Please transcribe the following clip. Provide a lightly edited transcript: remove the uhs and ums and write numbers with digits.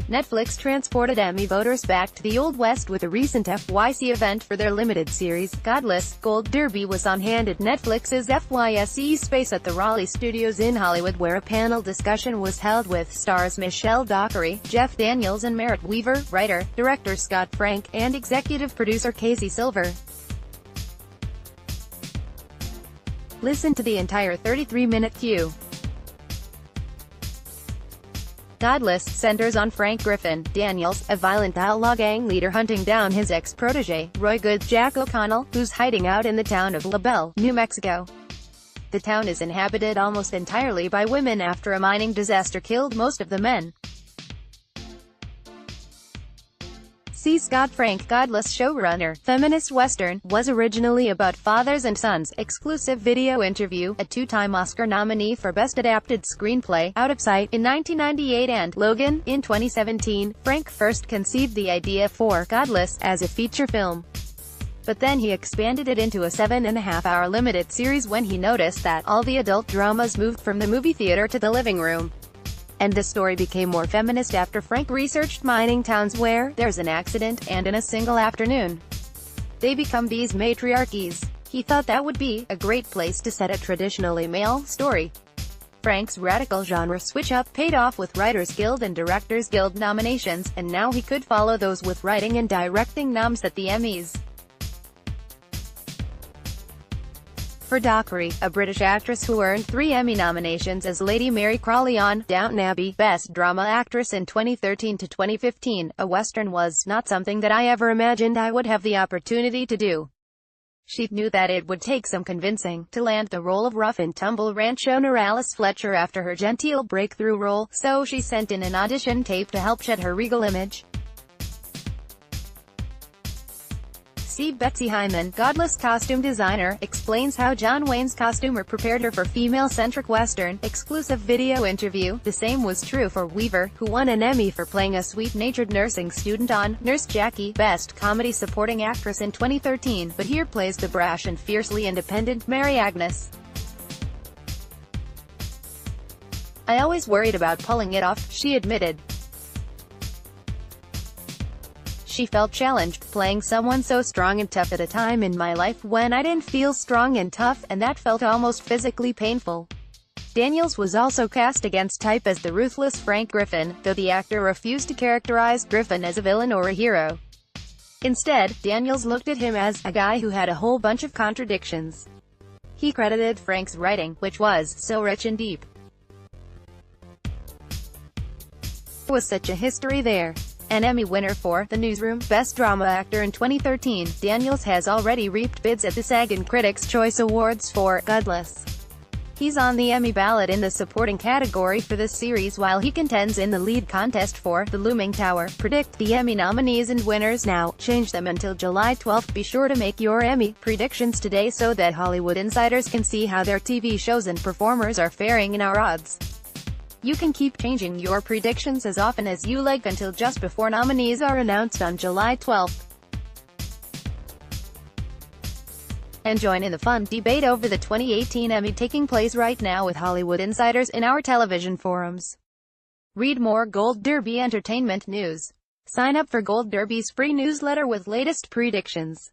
Netflix transported Emmy voters back to the Old West with a recent FYC event for their limited series, Godless. Gold Derby was on hand at Netflix's FYSE space at the Raleigh Studios in Hollywood, where a panel discussion was held with stars Michelle Dockery, Daniels and Merritt Wever, writer, director Scott Frank, and executive producer Casey Silver. Listen to the entire 33-minute queue. Godless centers on Frank Griffin, Daniels, a violent outlaw gang leader hunting down his ex-protege, Roy Good's Jack O'Connell, who's hiding out in the town of La Belle, New Mexico. The town is inhabited almost entirely by women after a mining disaster killed most of the men. See Scott Frank. Godless showrunner, feminist western, was originally about fathers and sons. Exclusive video interview, a two-time Oscar nominee for Best Adapted Screenplay, Out of Sight, in 1998 and Logan, in 2017. Frank first conceived the idea for Godless as a feature film. But then he expanded it into a 7.5-hour limited series when he noticed that all the adult dramas moved from the movie theater to the living room. And the story became more feminist after Frank researched mining towns where there's an accident, and in a single afternoon, they become these matriarchies. He thought that would be a great place to set a traditionally male story. Frank's radical genre switch-up paid off with Writers Guild and Directors Guild nominations, and now he could follow those with writing and directing noms at the Emmys. For Dockery, a British actress who earned 3 Emmy nominations as Lady Mary Crawley on Downton Abbey, Best Drama Actress in 2013 to 2015, a Western was not something that I ever imagined I would have the opportunity to do. She knew that it would take some convincing to land the role of rough-and-tumble ranch owner Alice Fletcher after her genteel breakthrough role, so she sent in an audition tape to help shed her regal image. See Betsy Hyman, Godless costume designer, explains how John Wayne's costumer prepared her for female-centric Western. Exclusive video interview. The same was true for Wever, who won an Emmy for playing a sweet-natured nursing student on Nurse Jackie, Best Comedy Supporting Actress in 2013, but here plays the brash and fiercely independent Mary Agnes. I always worried about pulling it off, she admitted. She felt challenged, playing someone so strong and tough at a time in my life when I didn't feel strong and tough, and that felt almost physically painful. Daniels was also cast against type as the ruthless Frank Griffin, though the actor refused to characterize Griffin as a villain or a hero. Instead, Daniels looked at him as a guy who had a whole bunch of contradictions. He credited Frank's writing, which was so rich and deep. There was such a history there. An Emmy winner for The Newsroom, Best Drama Actor in 2013, Daniels has already reaped bids at the SAG and Critics' Choice Awards for Godless. He's on the Emmy ballot in the supporting category for this series while he contends in the lead contest for The Looming Tower. Predict the Emmy nominees and winners now. Change them until July 12th. Be sure to make your Emmy predictions today so that Hollywood insiders can see how their TV shows and performers are faring in our odds. You can keep changing your predictions as often as you like until just before nominees are announced on July 12th. And join in the fun debate over the 2018 Emmy taking place right now with Hollywood insiders in our television forums. Read more Gold Derby entertainment news. Sign up for Gold Derby's free newsletter with latest predictions.